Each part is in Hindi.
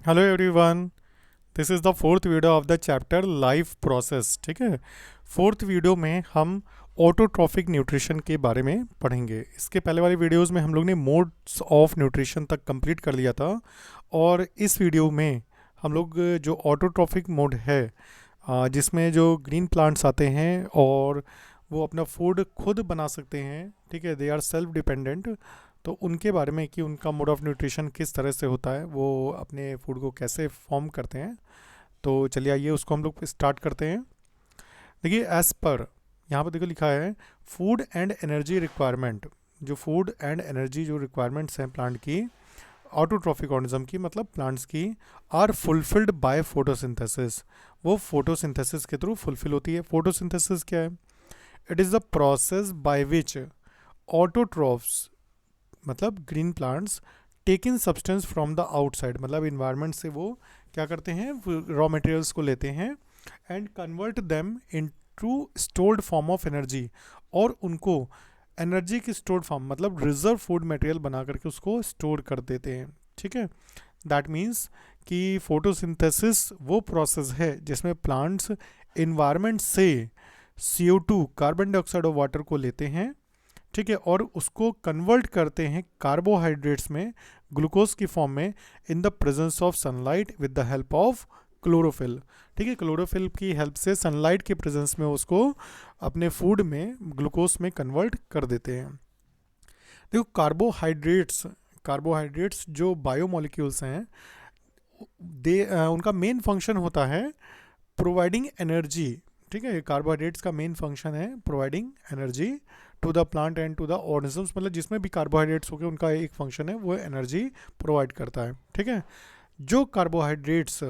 Hello everyone. This is the fourth video of the chapter life process. ठीक है, फोर्थ वीडियो में हम ऑटोट्रॉफिक न्यूट्रिशन के बारे में पढ़ेंगे। इसके पहले वाले वीडियोस में हम लोग ने मोड्स ऑफ न्यूट्रिशन तक कंप्लीट कर लिया था, और इस वीडियो में हम लोग जो ऑटोट्रॉफिक मोड है, जिसमें जो ग्रीन प्लांट्स आते हैं और वो अपना फूड खुद बना सकते हैं। ठीक है, दे आर सेल्फ डिपेंडेंट। तो उनके बारे में कि उनका मोड ऑफ न्यूट्रिशन किस तरह से होता है, वो अपने फूड को कैसे फॉर्म करते हैं। तो चलिए आइए उसको हम लोग स्टार्ट करते हैं। देखिए, एज पर यहाँ पर देखो लिखा है फूड एंड एनर्जी रिक्वायरमेंट। जो फूड एंड एनर्जी जो रिक्वायरमेंट्स हैं प्लांट की, ऑटोट्रॉफिक ऑर्गेनिज्म की, मतलब प्लांट्स की, आर फुलफिल्ड बाय फोटोसिंथेसिस। वो फोटोसिंथेसिस के थ्रू फुलफिल होती है। फोटोसिंथेसिस क्या है? It is the process by which autotrophs, मतलब green plants, take in substance from the outside, मतलब इन्वायरमेंट से वो क्या करते हैं, रॉ मटेरियल्स को लेते हैं and convert them into stored form of energy, और उनको एनर्जी की स्टोर्ड फॉर्म, मतलब रिजर्व फूड मटेरियल बना करके उसको स्टोर कर देते हैं। ठीक है, दैट मीन्स कि फोटोसिंथेसिस वो प्रोसेस है जिसमें प्लांट्स इन्वायरमेंट से CO2, कार्बन डाइऑक्साइड और वाटर को लेते हैं। ठीक है, और उसको कन्वर्ट करते हैं कार्बोहाइड्रेट्स में, ग्लूकोज की फॉर्म में, in the presence of sunlight with the help of chlorophyll. ठीक है, क्लोरोफिल की हेल्प से सनलाइट के प्रेजेंस में उसको अपने फूड में ग्लूकोज में कन्वर्ट कर देते हैं। देखो, कार्बोहाइड्रेट्स कार्बोहाइड्रेट्स जो बायोमोलिक्यूल्स हैं, दे उनका मेन फंक्शन होता है प्रोवाइडिंग एनर्जी। ठीक है, कार्बोहाइड्रेट्स का मेन फंक्शन है providing energy to the plant and to the organisms, मतलब जिसमें भी कार्बोहाइड्रेट्स हो गए उनका एक फंक्शन है वो एनर्जी प्रोवाइड करता है। ठीक है, जो कार्बोहाइड्रेट्स,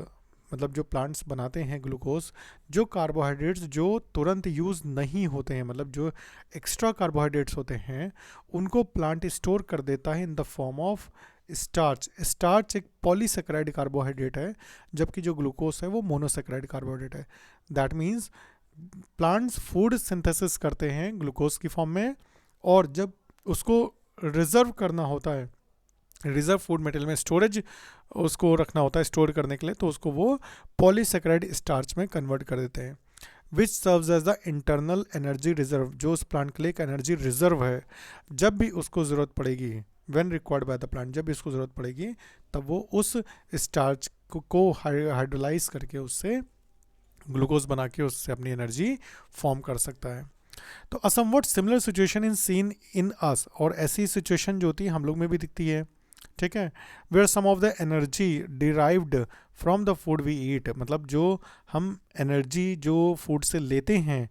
मतलब जो प्लांट्स बनाते हैं ग्लूकोज, जो कार्बोहाइड्रेट्स जो तुरंत यूज़ नहीं होते हैं, मतलब जो एक्स्ट्रा कार्बोहाइड्रेट्स होते हैं, उनको प्लांट स्टोर कर देता है इन the form of starch. Starch एक पॉलीसेकेराइड कार्बोहाइड्रेट है, जबकि जो ग्लूकोज है वो मोनोसेकेराइड कार्बोहाइड्रेट है। That means plants food synthesis करते हैं ग्लूकोज की फॉर्म में, और जब उसको रिजर्व करना होता है, रिजर्व फूड मटेरियल में स्टोरेज उसको रखना होता है स्टोर करने के लिए, तो उसको वो पॉलीसेकेराइड स्टार्च में कन्वर्ट कर देते हैं, which serves as the internal energy reserve. जो उस प्लांट के लिए एक एनर्जी रिजर्व है, जब भी उसको ज़रूरत पड़ेगी, when required by the plant, जब भी उसको ज़रूरत पड़ेगी तब वो उस स्टार्च को हाइड्रोलाइज करके उससे ग्लूकोज बना के उससे अपनी एनर्जी फॉर्म कर सकता है। तो a somewhat similar situation in seen in us, और ऐसी सिचुएशन जो होती है हम लोग में भी दिखती है। ठीक है, where some of the energy derived from the food we eat, मतलब जो हम एनर्जी जो फूड से लेते हैं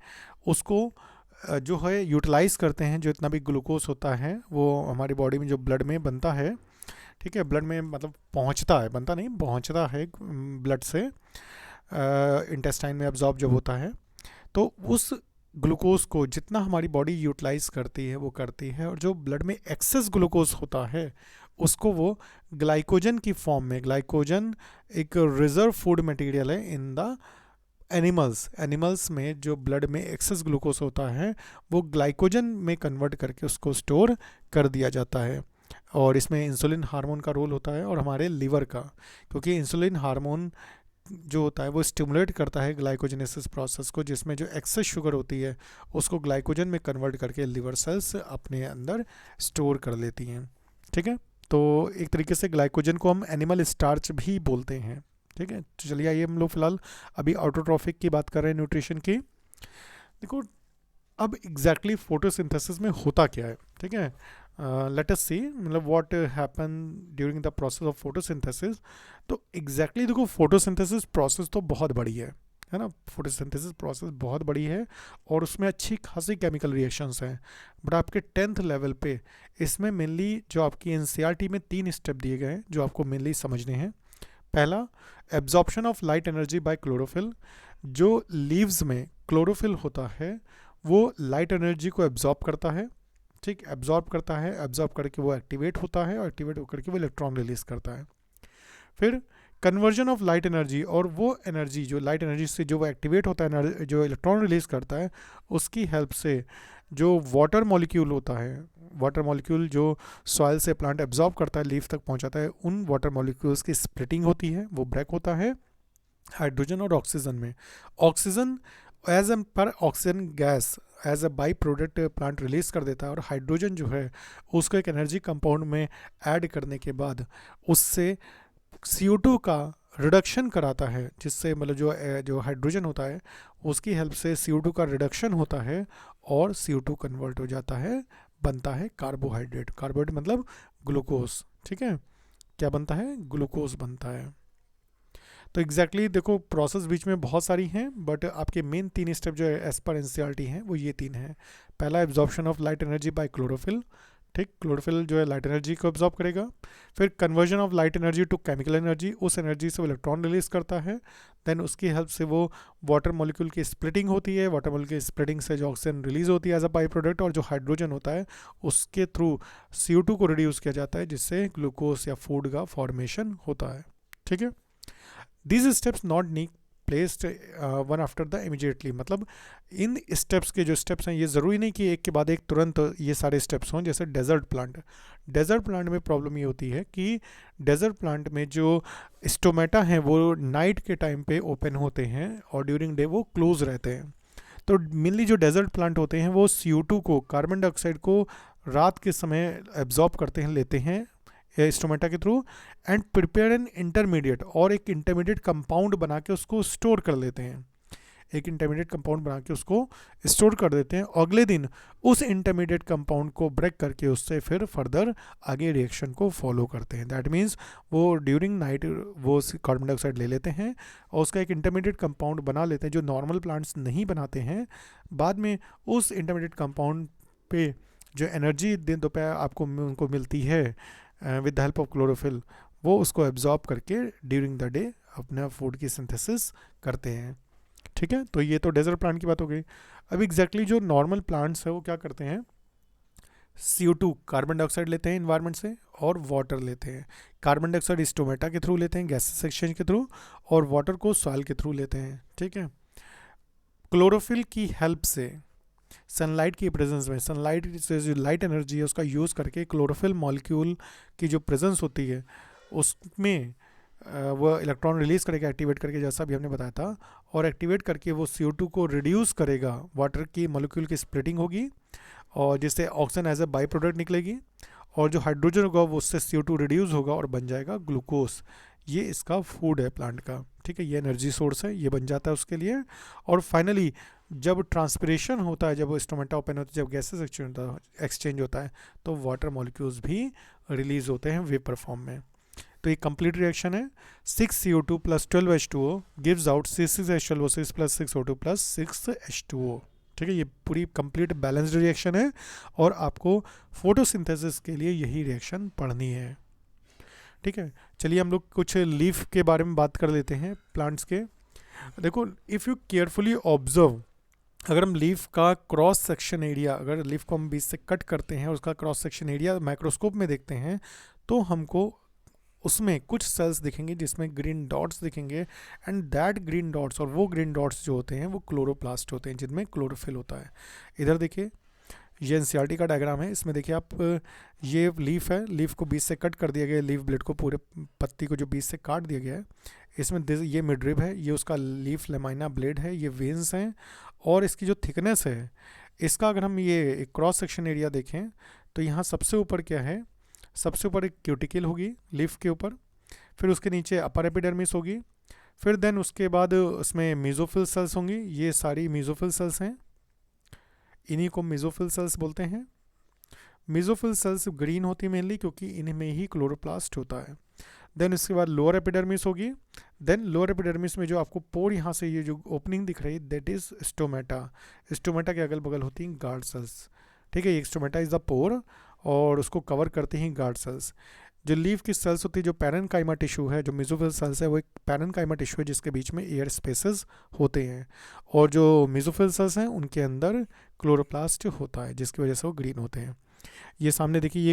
उसको जो है यूटिलाइज करते हैं। जो इतना भी ग्लूकोज होता है वो हमारी बॉडी में जो ब्लड में बनता है, ठीक है, ब्लड में मतलब पहुंचता है, बनता नहीं पहुंचता है ब्लड से, इंटेस्टाइन में एब्जॉर्ब जब होता है, तो उस ग्लूकोज को जितना हमारी बॉडी यूटिलाइज करती है वो करती है, और जो ब्लड में एक्सेस ग्लूकोज होता है उसको वो ग्लाइकोजन की फॉर्म में, ग्लाइकोजन एक रिजर्व फूड मटेरियल है इन द एनिमल्स में जो ब्लड में एक्सेस ग्लूकोज होता है वो ग्लाइकोजन में कन्वर्ट करके उसको स्टोर कर दिया जाता है। और इसमें इंसुलिन हार्मोन का रोल होता है और हमारे लीवर का, क्योंकि इंसुलिन हार्मोन जो होता है वो स्टिमुलेट करता है ग्लाइकोजेनेसिस प्रोसेस को, जिसमें जो एक्सेस शुगर होती है उसको ग्लाइकोजन में कन्वर्ट करके लिवर सेल्स अपने अंदर स्टोर कर लेती हैं। ठीक है, तो एक तरीके से ग्लाइकोजन को हम एनिमल स्टार्च भी बोलते हैं। ठीक है, तो चलिए आइए हम लोग फिलहाल अभी ऑटोट्रॉफिक की बात कर रहे हैं, न्यूट्रिशन की। देखो, अब एग्जैक्टली फोटोसिंथेसिस में होता क्या है। ठीक है, लेट अस सी, मतलब what happen during the process of photosynthesis. तो एग्जैक्टली देखो, फोटोसिंथेसिस प्रोसेस तो बहुत बड़ी है ना, फोटोसिंथेसिस प्रोसेस बहुत बड़ी है और उसमें अच्छी खासी केमिकल रिएक्शंस हैं। बट आपके 10th लेवल पे इसमें मेनली जो आपकी एनसीईआरटी में 3 स्टेप दिए गए हैं जो आपको मेनली समझने हैं। पहला, absorption of light energy by chlorophyll. जो लीव्स में क्लोरोफिल होता है वो लाइट एनर्जी को एब्जॉर्ब करता है। ठीक, एब्जॉर्ब करता है, एब्जॉर्ब करके वो एक्टिवेट होता है और एक्टिवेट होकर के वो इलेक्ट्रॉन रिलीज करता है। फिर कन्वर्जन ऑफ लाइट एनर्जी, और वो एनर्जी जो लाइट एनर्जी से जो वो एक्टिवेट होता है, जो इलेक्ट्रॉन रिलीज करता है, उसकी हेल्प से जो वाटर मॉलिक्यूल होता है, वाटर मॉलिक्यूल जो सॉइल से प्लांट एब्जॉर्ब करता है, लीफ तक पहुंचाता है, उन वाटर मॉलिक्यूल्स की स्प्लिटिंग होती है, वो ब्रेक होता है हाइड्रोजन और ऑक्सीजन में। ऑक्सीजन एज ए पर oxygen gas as a byproduct plant release कर देता है, और हाइड्रोजन जो है उसको एक एनर्जी कंपाउंड में ऐड करने के बाद उससे CO2 का रिडक्शन कराता है, जिससे मतलब जो हाइड्रोजन होता है उसकी हेल्प से CO2 का रिडक्शन होता है और CO2 कन्वर्ट हो जाता है, बनता है कार्बोहाइड्रेट। कार्बोहाइड्रेट मतलब ग्लूकोज, ठीक है, क्या बनता है, ग्लूकोज बनता है। तो एग्जैक्टली देखो प्रोसेस बीच में बहुत सारी हैं, बट आपके मेन 3 स्टेप जो है एज पर एनसीईआरटी हैं वो ये 3 हैं। पहला absorption of light energy by chlorophyll, ठीक, क्लोरोफिल जो है लाइट एनर्जी को एब्जॉर्ब करेगा। फिर conversion of light energy to chemical energy, उस एनर्जी से वो इलेक्ट्रॉन रिलीज करता है। देन उसकी हेल्प से वो वाटर मॉलिक्यूल की स्प्लिटिंग होती है, वाटर मॉलिक्यूल की स्प्लिटिंग से जो ऑक्सीजन रिलीज होती है एज अ बाई प्रोडक्ट, और जो हाइड्रोजन होता है उसके थ्रू CO2 को रिड्यूस किया जाता है, जिससे ग्लूकोज या फूड का फॉर्मेशन होता है, ठीक है। These steps not need placed one after the immediately, मतलब इन स्टेप्स के जो स्टेप्स हैं ये ज़रूरी नहीं कि एक के बाद एक तुरंत ये सारे स्टेप्स हों। जैसे डेजर्ट प्लांट, डेजर्ट प्लांट में प्रॉब्लम ये होती है कि डेजर्ट प्लांट में जो स्टोमेटा हैं वो नाइट के टाइम पे ओपन होते हैं और ड्यूरिंग डे वो क्लोज रहते हैं। तो मेनली जो डेजर्ट प्लांट होते हैं वो CO2 को, कार्बन डाइऑक्साइड को रात के समय एब्जॉर्ब करते हैं, लेते हैं स्टोमेटा के through, and prepare an intermediate, और एक इंटरमीडिएट कंपाउंड बना के उसको स्टोर कर लेते हैं, एक इंटरमीडिएट कंपाउंड बना के उसको स्टोर कर देते हैं। अगले दिन उस इंटरमीडिएट कंपाउंड को ब्रेक करके उससे फिर फर्दर आगे रिएक्शन को फॉलो करते हैं। दैट मीन्स वो ड्यूरिंग नाइट वो कार्बन डाइऑक्साइड ले लेते हैं और उसका एक इंटरमीडिएट कंपाउंड बना लेते हैं जो नॉर्मल प्लांट्स नहीं बनाते हैं। बाद में उस इंटरमीडिएट कंपाउंड पे जो एनर्जी दिन दोपहर आपको उनको मिलती है with the help of chlorophyll, वो उसको एब्जॉर्ब करके ड्यूरिंग द डे अपना फूड की सिंथेसिस करते हैं, ठीक है। तो ये तो डेजर्ट प्लांट की बात हो गई। अब एग्जैक्टली जो नॉर्मल प्लांट्स है वो क्या करते हैं, CO2 कार्बन डाइऑक्साइड लेते हैं इन्वायरमेंट से और वाटर लेते हैं। कार्बन डाइऑक्साइड स्टोमेटा के थ्रू लेते हैं गैसेस एक्सचेंज के थ्रू, और वाटर को सॉइल के थ्रू लेते हैं, ठीक है। क्लोरोफिल की हेल्प से सनलाइट की प्रेजेंस में, सनलाइट से जो लाइट एनर्जी है उसका यूज़ करके क्लोरोफिल मॉलिक्यूल की जो प्रेजेंस होती है उसमें वो इलेक्ट्रॉन रिलीज़ करेगा एक्टिवेट करके, जैसा भी हमने बताया था, और एक्टिवेट करके वो CO2 को रिड्यूस करेगा, वाटर की मॉलिक्यूल की स्प्लिटिंग होगी और जिससे oxygen as a byproduct निकलेगी, और जो हाइड्रोजन होगा वो उससे CO2 रिड्यूस होगा और बन जाएगा ग्लूकोज। ये इसका फूड है प्लांट का, ठीक है, ये एनर्जी सोर्स है, ये बन जाता है उसके लिए। और फाइनली जब ट्रांसपिरेशन होता है, जब वो स्टोमेटा ओपन होता है, जब गैसेस एक्सचेंज होता है, तो वाटर मॉलिक्यूल्स भी रिलीज होते हैं वेपर फॉर्म में। तो ये कंप्लीट रिएक्शन है। 6CO2 + 12H2O gives out 6H12O6 + 6O2 + 6H2O, ठीक है। ये पूरी कंप्लीट बैलेंस्ड रिएक्शन है और आपको फोटोसिंथेसिस के लिए यही रिएक्शन पढ़नी है, ठीक है। चलिए हम लोग कुछ लीफ के बारे में बात कर लेते हैं प्लांट्स के। देखो इफ़ यू केयरफुली ऑब्जर्व, अगर हम लीफ का क्रॉस सेक्शन एरिया, अगर लीफ को हम बीच से कट करते हैं और उसका क्रॉस सेक्शन एरिया माइक्रोस्कोप में देखते हैं, तो हमको उसमें कुछ सेल्स दिखेंगे जिसमें ग्रीन डॉट्स दिखेंगे, एंड दैट ग्रीन डॉट्स, और वो ग्रीन डॉट्स जो होते हैं वो क्लोरोप्लास्ट होते हैं जिनमें क्लोरोफिल होता है। इधर देखिए ये एनसीईआरटी का डायग्राम है, इसमें देखिए आप, ये लीफ है, लीफ को बीच से कट कर दिया गया है, लीफ ब्लेड को, पूरे पत्ती को जो बीच से काट दिया गया है। इसमें ये मिडरिब है, ये उसका लीफ लेमाइना ब्लेड है, ये वेन्स हैं, और इसकी जो थिकनेस है इसका, अगर हम ये क्रॉस सेक्शन एरिया देखें तो यहाँ सबसे ऊपर क्या है, सबसे ऊपर एक क्यूटिकल होगी लीफ के ऊपर, फिर उसके नीचे अपर एपिडर्मिस होगी, फिर देन उसके बाद उसमें मेसोफिल सेल्स होंगी, ये सारी मेसोफिल सेल्स हैं, इन्हीं को मेसोफिल सेल्स बोलते हैं। मेसोफिल सेल्स ग्रीन होती है मेनली क्योंकि इनमें ही क्लोरोप्लास्ट होता है। देन इसके बाद लोअर एपिडर्मिस होगी, देन लोअर एपिडर्मिस में जो आपको पोर यहाँ से ये जो ओपनिंग दिख रही है दैट इज स्टोमेटा। स्टोमेटा के अगल बगल होती हैं गार्ड सेल्स, ठीक है। ये स्टोमेटा इज द पोर और उसको कवर करते हैं गार्ड सेल्स। जो लीफ की सेल्स होती है, जो पैरेनकाइमा टिश्यू है, जो मेसोफिल सेल्स है वो एक पैरेनकाइमा टिश्यू है जिसके बीच में एयर स्पेसेस होते हैं, और जो मेसोफिल सेल्स हैं उनके अंदर क्लोरोप्लास्ट होता है जिसकी वजह से वो ग्रीन होते हैं। ये सामने देखिए ये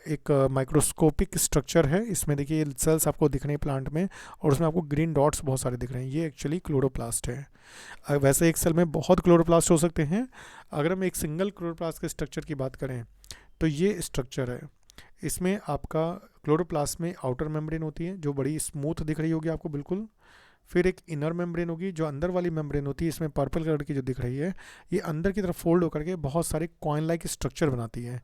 एक माइक्रोस्कोपिक स्ट्रक्चर है, इसमें देखिए सेल्स आपको दिख रहे हैं प्लांट में, और उसमें आपको ग्रीन डॉट्स बहुत सारे दिख रहे हैं, ये एक्चुअली क्लोरोप्लास्ट है। वैसे एक सेल में बहुत क्लोरोप्लास्ट हो सकते हैं, अगर हम एक सिंगल क्लोरोप्लास्ट के स्ट्रक्चर की बात करें तो ये स्ट्रक्चर है। इसमें आपका क्लोरोप्लास्ट में आउटर मेम्ब्रेन होती है जो बड़ी स्मूथ दिख रही होगी आपको बिल्कुल, फिर एक इनर मेम्ब्रेन होगी, जो अंदर वाली मेम्ब्रेन होती है इसमें पर्पल कलर की जो दिख रही है, ये अंदर की तरफ फोल्ड होकर के बहुत सारे कॉइन लाइक स्ट्रक्चर बनाती है।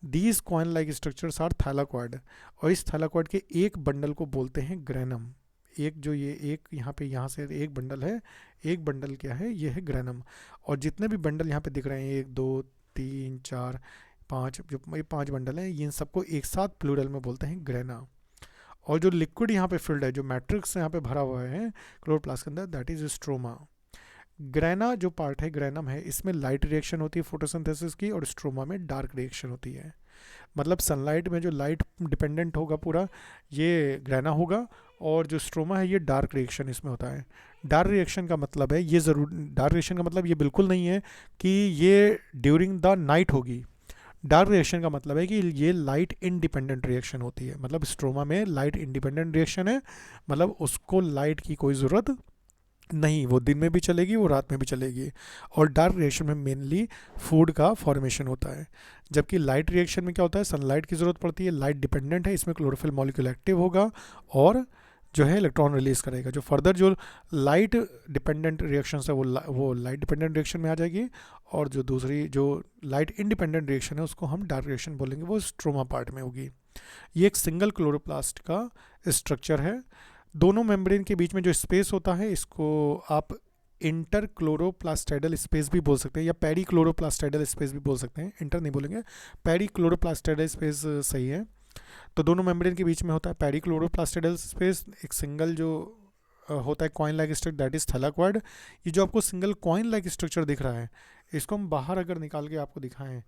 These coin like structures are thylakoid, और इस थैलाकॉइड के एक बंडल को बोलते हैं ग्रेनम। एक जो ये एक यहाँ से एक बंडल है, एक बंडल क्या है, ये है ग्रेनम। और जितने भी बंडल यहाँ पे दिख रहे हैं, 1 2 3 4 5, जो ये 5 बंडल हैं, इन सबको एक साथ प्लूरल में बोलते हैं ग्रेना। और जो लिक्विड यहाँ पे फिल्ड है, जो मैट्रिक्स यहाँ पे भरा हुआ है क्लोरोप्लास्ट के अंदर, दैट इज स्ट्रोमा। ग्रेना जो पार्ट है, ग्रेनम है, इसमें लाइट रिएक्शन होती है फोटोसिंथेसिस की, और स्ट्रोमा में डार्क रिएक्शन होती है। मतलब सनलाइट में जो लाइट डिपेंडेंट होगा पूरा, ये ग्रेना होगा, और जो स्ट्रोमा है ये डार्क रिएक्शन इसमें होता है। डार्क रिएक्शन का मतलब है, ये ज़रूर डार्क रिएक्शन का मतलब ये बिल्कुल नहीं है कि ये ड्यूरिंग द नाइट होगी। डार्क रिएक्शन का मतलब है कि ये लाइट इंडिपेंडेंट रिएक्शन होती है, मतलब स्ट्रोमा में लाइट इंडिपेंडेंट रिएक्शन है, मतलब उसको लाइट की कोई ज़रूरत नहीं, वो दिन में भी चलेगी, वो रात में भी चलेगी। और डार्क रिएक्शन में मेनली फूड का फॉर्मेशन होता है, जबकि लाइट रिएक्शन में क्या होता है, सनलाइट की ज़रूरत पड़ती है, लाइट डिपेंडेंट है, इसमें क्लोरोफिल मॉलिक्यूल एक्टिव होगा और जो है इलेक्ट्रॉन रिलीज करेगा। जो फर्दर जो लाइट डिपेंडेंट रिएक्शन है वो लाइट डिपेंडेंट रिएक्शन में आ जाएगी, और जो दूसरी जो लाइट इंडिपेंडेंट रिएक्शन है उसको हम डार्क रिएक्शन बोलेंगे, वो स्ट्रोमा पार्ट में होगी। ये एक सिंगल क्लोरोप्लास्ट का स्ट्रक्चर है। दोनों मेम्ब्रेन के बीच में जो स्पेस होता है, इसको आप इंटर क्लोरोप्लास्टाइडल स्पेस भी बोल सकते हैं, या पेरी क्लोरोप्लास्टाइडल स्पेस भी बोल सकते हैं, इंटर नहीं बोलेंगे, पेरी क्लोरोप्लास्टाइडल स्पेस सही है। तो दोनों मेम्ब्रेन के बीच में होता है पेरी क्लोरोप्लास्टाइडल स्पेस, एक सिंगल जो होता है coin like structure, that is thylakoid. ये जो आपको सिंगल कॉइन लाइक स्ट्रक्चर दिख रहा है, इसको हम बाहर अगर निकाल के आपको दिखाएं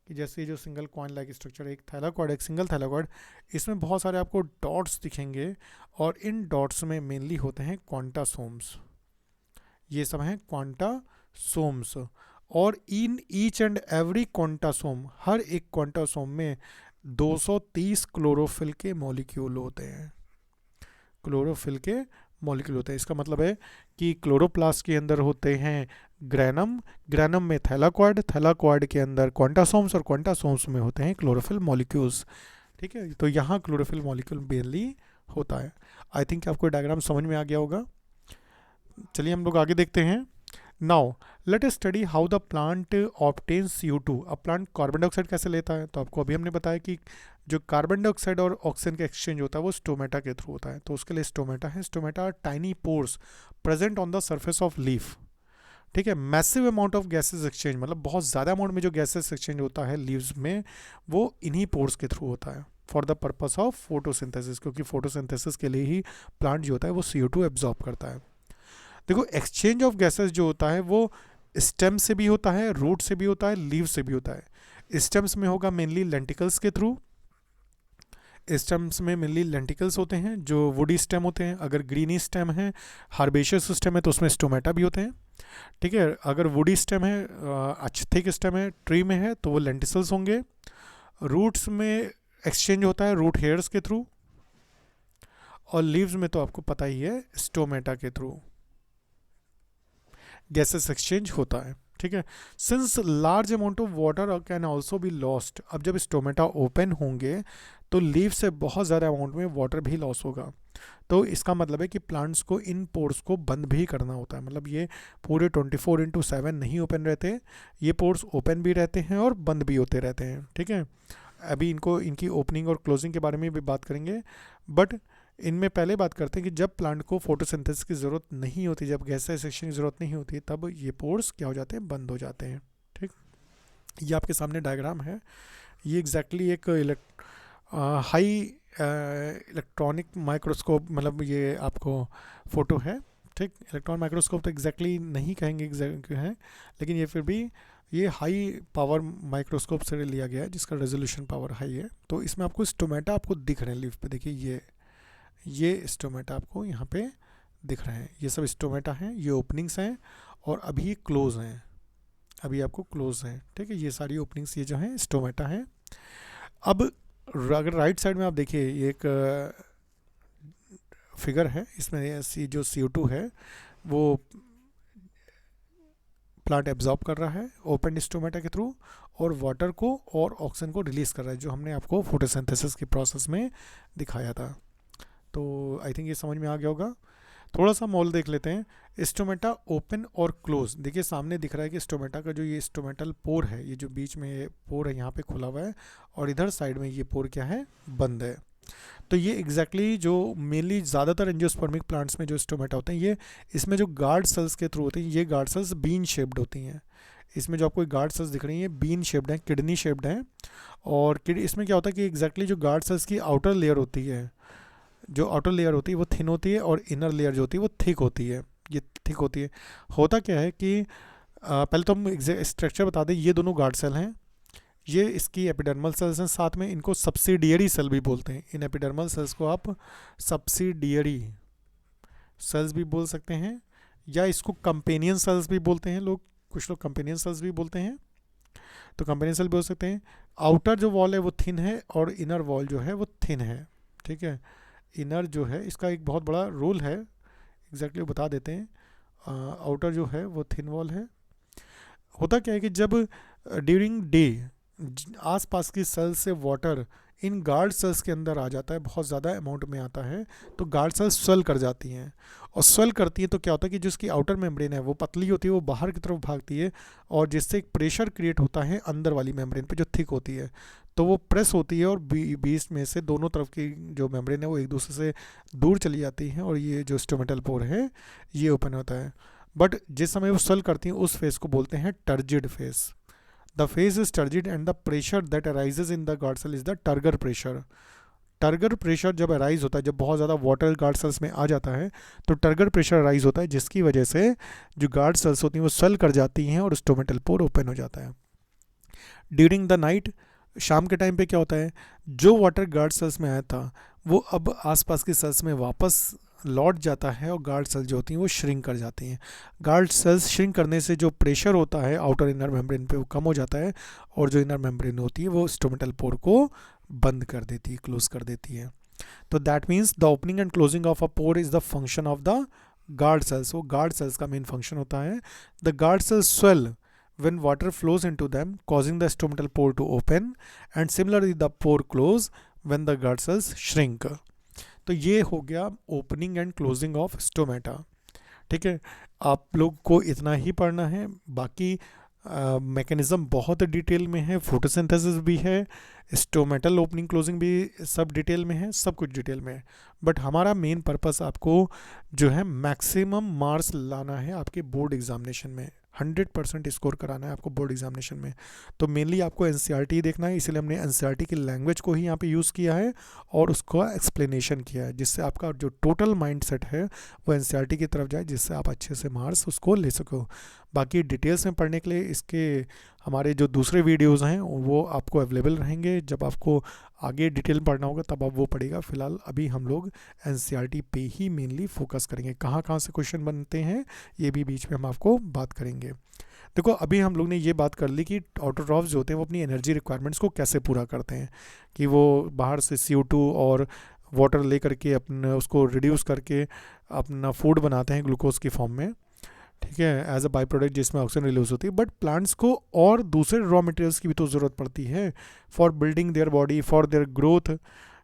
कि जैसे जो सिंगल कॉइन लाइक स्ट्रक्चर, एक थैलाकॉइड, एक सिंगल थैलाकॉइड, इसमें बहुत सारे आपको डॉट्स दिखेंगे, और इन डॉट्स में मेनली होते हैं क्वांटासोम्स। ये सब हैं क्वांटासोम्स, और in each and every quantasome, हर एक क्वांटासोम में 230 क्लोरोफिल के मॉलिक्यूल होते हैं, क्लोरोफिल के मॉलिक्यूल होते हैं। इसका मतलब है कि क्लोरोप्लास्ट के अंदर होते हैं ग्रेनम, ग्रेनम में थैलाकॉइड, थैलाकॉइड के अंदर क्वांटासोम्स, और क्वांटासोम्स में होते हैं क्लोरोफिल मॉलिक्यूल्स। ठीक है, तो यहाँ क्लोरोफिल मॉलिक्यूल मेनली होता है। आई थिंक आपको डायग्राम समझ में आ गया होगा। चलिए हम लोग आगे देखते हैं। Now let us study how the plant obtains CO2। अब प्लांट कार्बन डाइऑक्साइड कैसे लेता है, तो आपको अभी हमने बताया कि जो कार्बन डाइऑक्साइड और ऑक्सीजन का एक्सचेंज होता है वो स्टोमेटा के थ्रू होता है, तो उसके लिए स्टोमेटा है। Stomata are tiny pores present on the surface of leaf. ठीक है, massive amount of gases exchange, मतलब बहुत ज़्यादा अमाउंट में जो गैसेस एक्सचेंज होता है लीव्स में, वो इन्हीं पोर्स के थ्रू होता है, for the purpose of photosynthesis, क्योंकि फोटोसिंथेसिस के लिए ही प्लांट जो होता है वो CO2 एब्जॉर्ब करता है। देखो, एक्सचेंज ऑफ गैसेस जो होता है वो स्टेम से भी होता है, रूट से भी होता है, लीव से भी होता है। स्टेम्स में होगा मेनली लेंटिकल्स के थ्रू, स्टेम्स में मेनली लेंटिकल्स होते हैं जो वुडी स्टेम होते हैं। अगर ग्रीनी स्टेम है, हार्बेशियस स्टेम है, तो उसमें स्टोमेटा भी होते हैं। ठीक है, अगर वुडी स्टेम है, थिक स्टेम है, ट्री में है, तो वो लेंटिसल्स होंगे। रूट्स में एक्सचेंज होता है रूट हेयर्स के थ्रू, और लीव्स में तो आपको पता ही है स्टोमेटा के थ्रू गैसेस एक्सचेंज होता है। ठीक है, since large amount of water can also be lost, अब जब स्टोमेटा ओपन होंगे तो लीव से बहुत ज़्यादा अमाउंट में वाटर भी लॉस होगा, तो इसका मतलब है कि प्लांट्स को इन पोर्स को बंद भी करना होता है। मतलब ये पूरे 24/7 नहीं ओपन रहते, ये पोर्स ओपन भी रहते हैं और बंद भी होते रहते हैं। ठीक है, अभी इनकी ओपनिंग और क्लोजिंग के बारे में भी बात करेंगे, बट इनमें पहले बात करते हैं कि जब प्लांट को फोटोसिंथेसिस की ज़रूरत नहीं होती, जब गैस सेक्शन की ज़रूरत नहीं होती, तब ये पोर्स क्या हो जाते हैं, बंद हो जाते हैं। ठीक, ये आपके सामने डायग्राम है, ये एग्जैक्टली एक हाई इलेक्ट्रॉनिक माइक्रोस्कोप, मतलब ये आपको फ़ोटो है। ठीक, इलेक्ट्रॉन माइक्रोस्कोप तो एग्जैक्टली नहीं कहेंगे एग्जैक्ट है, लेकिन ये फिर भी ये हाई पावर माइक्रोस्कोप से लिया गया है, जिसका रेजोल्यूशन पावर हाई है। तो इसमें आपको स्टोमेटा आपको दिख रहे हैं लीफ पे, देखिए ये स्टोमेटा आपको यहाँ पे दिख रहे हैं, ये सब स्टोमेटा हैं, ये ओपनिंग्स हैं और अभी ये क्लोज हैं। अभी आपको क्लोज है, ठीक है। ये सारी ओपनिंग्स ये जो हैं स्टोमेटा हैं। अब अगर राइट साइड में आप देखिए, ये एक फिगर है, इसमें जो CO2 है वो प्लांट एब्जॉर्ब कर रहा है ओपन स्टोमेटा के थ्रू, और वाटर को और ऑक्सीजन को रिलीज़ कर रहा है, जो हमने आपको फोटोसिंथेसिस की प्रोसेस में दिखाया था। तो आई थिंक ये समझ में आ गया होगा। थोड़ा सा मॉल देख लेते हैं। स्टोमेटा ओपन और क्लोज, देखिए सामने दिख रहा है कि स्टोमेटा का जो ये स्टोमेटल पोर है, ये जो बीच में पोर है यहाँ पे खुला हुआ है, और इधर साइड में ये पोर क्या है, बंद है। तो ये एग्जैक्टली जो मेनली ज़्यादातर एंजियोस्पर्मिक प्लांट्स में जो स्टोमेटा होते हैं, ये इसमें जो गार्ड सेल्स के थ्रू होते हैं, ये गार्ड सेल्स बीन शेप्ड होती हैं। इसमें जो आपको गार्ड सेल्स दिख रही हैं बीन शेप्ड हैं, किडनी शेप्ड हैं। और इसमें क्या होता है कि एग्जैक्टली जो गार्ड सेल्स की आउटर लेयर होती है, जो आउटर लेयर होती है वो थिन होती है, और इनर लेयर जो होती है वो थिक होती है। ये थिक होती है। होता क्या है कि पहले तो हम स्ट्रक्चर बता दें। ये दोनों गार्ड सेल हैं, ये इसकी एपिडर्मल सेल्स हैं, साथ में इनको सब्सिडियरी सेल भी बोलते हैं। इन एपिडर्मल सेल्स को आप सब्सिडियरी सेल्स भी बोल सकते हैं, या इसको कंपेनियन सेल्स भी बोलते हैं लोग, कुछ लोग कंपेनियन सेल्स भी बोलते हैं। तो कंपेनियन सेल बोल सकते हैं। आउटर जो वॉल है वो थिन है, और इनर वॉल जो है वो थिन है, ठीक है। इनर जो है इसका एक बहुत बड़ा रोल है, एग्जैक्टली बता देते हैं। आउटर जो है वो थिन वॉल है। होता क्या है कि जब ड्यूरिंग डे आसपास की सेल से वाटर इन गार्ड सेल्स के अंदर आ जाता है, बहुत ज़्यादा अमाउंट में आता है, तो गार्ड सेल्स स्वेल कर जाती हैं। और स्वेल करती है तो क्या होता है कि जो उसकी आउटर मेम्ब्रेन है वो पतली होती है, वो बाहर की तरफ भागती है, और जिससे एक प्रेशर क्रिएट होता है अंदर वाली मेम्ब्रेन पे जो थिक होती है। तो वो प्रेस होती है, और बीच में से दोनों तरफ की जो मेम्ब्रेन है वो एक दूसरे से दूर चली जाती हैं, और ये जो स्टोमेटल पोर है ये ओपन होता है। बट जिस समय वो स्वेल करती हैं उस फेस को बोलते हैं turgid face. The phase is turgid and the pressure that arises in the guard cell is the turgor pressure. Turgor pressure जब अराइज होता है, जब बहुत ज़्यादा वाटर गार्ड सेल्स में आ जाता है, तो टर्गर प्रेशर अराइज होता है, जिसकी वजह से जो गार्ड सेल्स होती हैं वो स्वेल कर जाती हैं, और स्टोमेटल पोर ओपन हो जाता है। ड्यूरिंग द नाइट, शाम के टाइम पे क्या होता है, जो वाटर गार्ड सेल्स में आया था वो अब आसपास की सेल्स में वापस लौट जाता है, और गार्ड सेल्स जो होती हैं वो श्रिंक कर जाती हैं। गार्ड सेल्स श्रिंक करने से जो प्रेशर होता है आउटर इनर मेम्ब्रेन पे वो कम हो जाता है, और जो इनर मेम्ब्रेन होती है वो स्टोमेटल पोर को बंद कर देती है, क्लोज कर देती है। तो that means the opening and closing of a pour is the function of the guard cells. वो गार्ड सेल्स का मेन फंक्शन होता है। The guard cells swell when water flows into them, causing the stomatal pore to open, and similarly the pore close when the guard cells shrink. तो ये हो गया opening and closing of stomata, ठीक है। आप लोग को इतना ही पढ़ना है, बाकी मैकेनिज्म बहुत डिटेल में है, फोटोसिंथेसिस भी है, स्टोमेटल ओपनिंग क्लोजिंग भी सब डिटेल में है, सब कुछ डिटेल में है। बट हमारा मेन पर्पस आपको जो है मैक्सिमम मार्क्स लाना है आपके बोर्ड एग्जामिनेशन में, 100% स्कोर कराना है आपको बोर्ड एग्जामिनेशन में। तो मेनली आपको एनसीईआरटी देखना है, इसलिए हमने एनसीईआरटी की लैंग्वेज को ही यहाँ पे यूज़ किया है और उसका एक्सप्लेनेशन किया है, जिससे आपका जो टोटल माइंडसेट है वो एनसीईआरटी की तरफ जाए, जिससे आप अच्छे से मार्क्स उसको ले सको। बाकी डिटेल्स में पढ़ने के लिए इसके हमारे जो दूसरे वीडियोज़ हैं वो आपको अवेलेबल रहेंगे। जब आपको आगे डिटेल पढ़ना होगा तब आप वो पढ़ेगा। फिलहाल अभी हम लोग एनसीईआरटी पे ही मेनली फोकस करेंगे। कहाँ कहाँ से क्वेश्चन बनते हैं ये भी बीच में हम आपको बात करेंगे। देखो अभी हम लोग ने ये बात कर ली कि ऑटोट्रॉफ्स जो होते हैं वो अपनी एनर्जी रिक्वायरमेंट्स को कैसे पूरा करते हैं, कि वो बाहर से CO2 और वाटर ले करके अपना उसको रिड्यूस करके अपना फूड बनाते हैं ग्लूकोज की फॉर्म में, ठीक है, एज अ बाई प्रोडक्ट जिसमें ऑक्सीजन रिलीज होती है। बट प्लांट्स को और दूसरे रॉ मटेरियल्स की भी तो ज़रूरत पड़ती है for building their body, for their growth,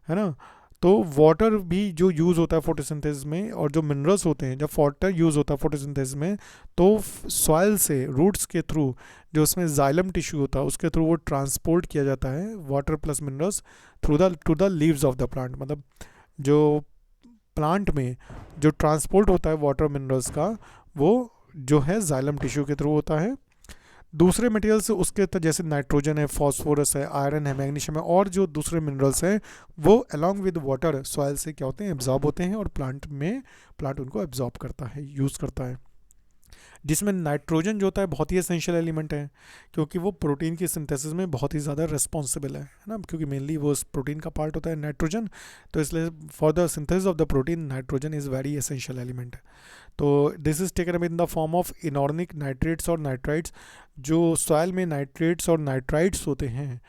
है ना। तो वाटर भी जो यूज़ होता है फोटोसिंथेसिस में, और जो मिनरल्स होते हैं, जब वाटर यूज़ होता है फोटोसिंथेसिस में तो सॉइल से रूट्स के थ्रू जो उसमें जाइलम टिश्यू होता है उसके थ्रू वो ट्रांसपोर्ट किया जाता है water plus minerals through the two the leaves of the plant. मतलब जो प्लांट में जो ट्रांसपोर्ट होता है वाटर मिनरल्स का वो जो है जाइलम टिश्यू के थ्रू होता है। दूसरे मटेरियल्स उसके जैसे नाइट्रोजन है, फॉस्फोरस है, आयरन है, मैग्नीशियम है, और जो दूसरे मिनरल्स हैं वो अलॉन्ग विद वाटर सॉइल से क्या होते हैं, एब्जॉर्ब होते हैं, और प्लांट उनको एब्जॉर्ब करता है, यूज़ करता है। जिसमें नाइट्रोजन जो होता है बहुत ही एसेंशियल एलिमेंट है, क्योंकि वो प्रोटीन की सिंथेसिस में बहुत ही ज़्यादा रिस्पॉन्सिबल है ना, क्योंकि मेनली वो प्रोटीन का पार्ट होता है नाइट्रोजन। तो इसलिए for the synthesis of the protein nitrogen is very essential element. तो this is taken up in the form of inorganic nitrates और नाइट्राइट्स। जो सॉइल में नाइट्रेट्स और नाइट्राइट्स होते हैं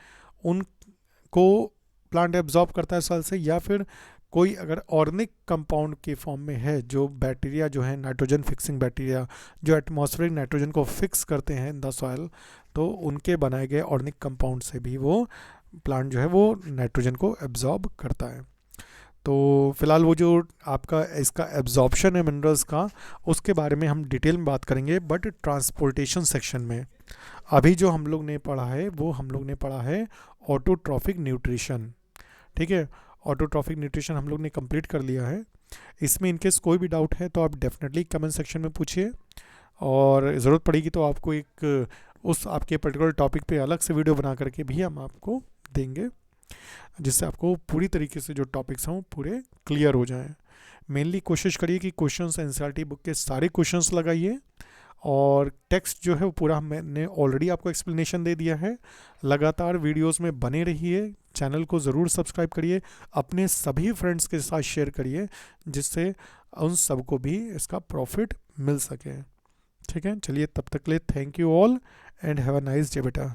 उनको प्लांट एब्जॉर्ब करता है सॉइल से, या फिर कोई अगर ऑर्गेनिक कंपाउंड के फॉर्म में है, जो बैक्टीरिया जो है नाइट्रोजन फिक्सिंग बैक्टीरिया जो एटमॉस्फेरिक नाइट्रोजन को फिक्स करते हैं इन द सॉइल, तो उनके बनाए गए ऑर्गेनिक कंपाउंड से भी वो प्लांट जो है वो नाइट्रोजन को एब्जॉर्ब करता है। तो फिलहाल वो जो आपका इसका एब्जॉर्प्शन है मिनरल्स का, उसके बारे में हम डिटेल में बात करेंगे, बट ट्रांसपोर्टेशन सेक्शन में। अभी जो हम लोग ने पढ़ा है वो हम लोग ने पढ़ा है ऑटोट्रॉफिक न्यूट्रिशन, ठीक है। ऑटोट्रॉफिक न्यूट्रिशन हम लोग ने कंप्लीट कर लिया है। इसमें इनकेस कोई भी डाउट है तो आप डेफिनेटली कमेंट सेक्शन में पूछिए, और ज़रूरत पड़ेगी तो आपको एक उस आपके पर्टिकुलर टॉपिक पे अलग से वीडियो बना करके भी हम आपको देंगे, जिससे आपको पूरी तरीके से जो टॉपिक्स हैं वो पूरे क्लियर हो जाएं। मेनली कोशिश करिए कि क्वेश्चंस एनसीईआरटी बुक के सारे क्वेश्चंस लगाइए, और टेक्स्ट जो है वो पूरा मैंने ऑलरेडी आपको एक्सप्लेनेशन दे दिया है। लगातार वीडियोस में बने रहिए, चैनल को ज़रूर सब्सक्राइब करिए, अपने सभी फ्रेंड्स के साथ शेयर करिए, जिससे उन सबको भी इसका प्रॉफिट मिल सके। ठीक है, चलिए तब तक के लिए thank you all and have a nice day बेटा।